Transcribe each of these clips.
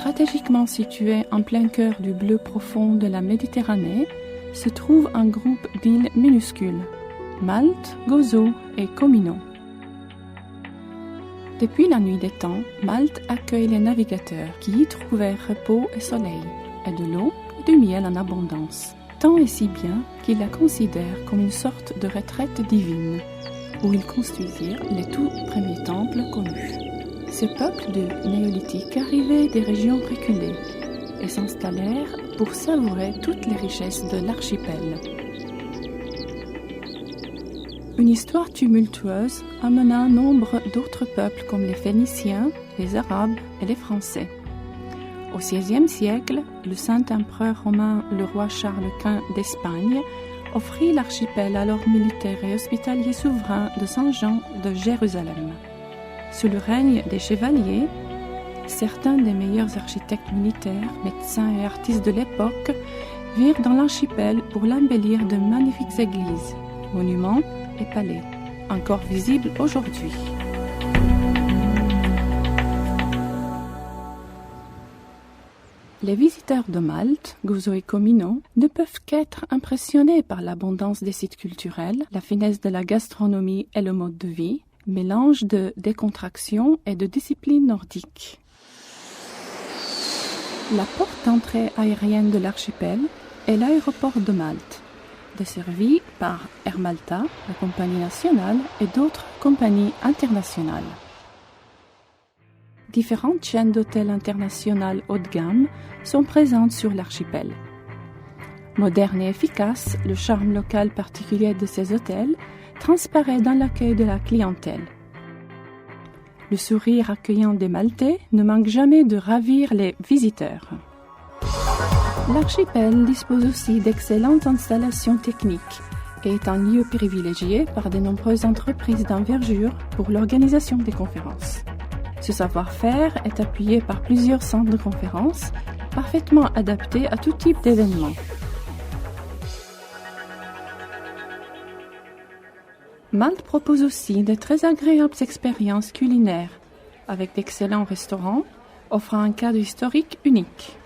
Stratégiquement situé en plein cœur du bleu profond de la Méditerranée, se trouve un groupe d'îles minuscules, Malte, Gozo et Comino. Depuis la nuit des temps, Malte accueille les navigateurs qui y trouvèrent repos et soleil, et de l'eau et du miel en abondance, tant et si bien qu'ils la considèrent comme une sorte de retraite divine, où ils construisirent les tout premiers temples connus. Ces peuples du néolithique arrivaient des régions reculées et s'installèrent pour savourer toutes les richesses de l'archipel. Une histoire tumultueuse amena nombre d'autres peuples comme les Phéniciens, les Arabes et les Français. Au XVIe siècle, le saint empereur romain, le roi Charles Quint d'Espagne, offrit l'archipel à l'ordre militaire et hospitalier souverain de Saint-Jean de Jérusalem. Sous le règne des chevaliers, certains des meilleurs architectes militaires, médecins et artistes de l'époque virent dans l'archipel pour l'embellir de magnifiques églises, monuments et palais, encore visibles aujourd'hui. Les visiteurs de Malte, Gozo et Comino ne peuvent qu'être impressionnés par l'abondance des sites culturels, la finesse de la gastronomie et le mode de vie, mélange de décontraction et de discipline nordique. La porte d'entrée aérienne de l'archipel est l'aéroport de Malte, desservi par Air Malta, la compagnie nationale, et d'autres compagnies internationales. Différentes chaînes d'hôtels internationales haut de gamme sont présentes sur l'archipel. Moderne et efficace, le charme local particulier de ces hôtels transparaît dans l'accueil de la clientèle. Le sourire accueillant des Maltais ne manque jamais de ravir les visiteurs. L'archipel dispose aussi d'excellentes installations techniques et est un lieu privilégié par de nombreuses entreprises d'envergure pour l'organisation des conférences. Ce savoir-faire est appuyé par plusieurs centres de conférences parfaitement adaptés à tout type d'événements. Malte propose aussi de très agréables expériences culinaires, avec d'excellents restaurants, offrant un cadre historique unique.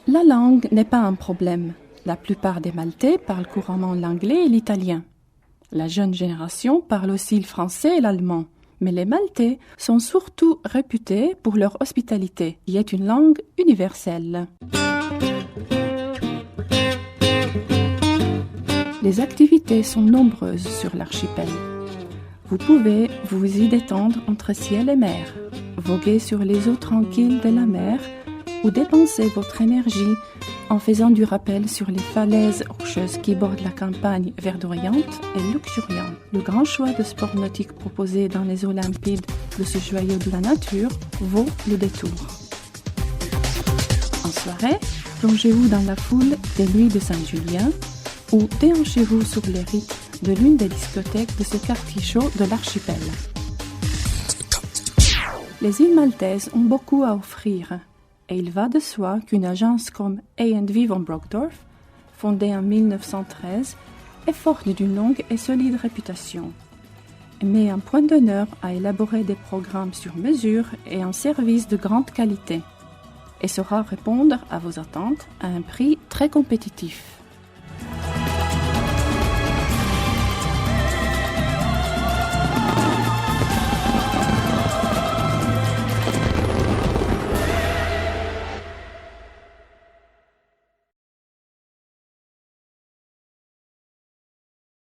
La langue n'est pas un problème. La plupart des Maltais parlent couramment l'anglais et l'italien. La jeune génération parle aussi le français et l'allemand, mais les Maltais sont surtout réputés pour leur hospitalité, qui est une langue universelle. Les activités sont nombreuses sur l'archipel. Vous pouvez vous y détendre entre ciel et mer, voguer sur les eaux tranquilles de la mer ou dépenser votre énergie en faisant du rappel sur les falaises rocheuses qui bordent la campagne verdoyante et luxuriante. Le grand choix de sports nautiques proposés dans les eaux limpides de ce joyau de la nature vaut le détour. En soirée, plongez-vous dans la foule des nuits de Saint-Julien ou déhanchez-vous sur les rites de l'une des discothèques de ce quartier chaud de l'archipel. Les îles maltaises ont beaucoup à offrir, et il va de soi qu'une agence comme A&V von Brockdorff, fondée en 1913, est forte d'une longue et solide réputation, et met un point d'honneur à élaborer des programmes sur mesure et un service de grande qualité, et saura répondre à vos attentes à un prix très compétitif.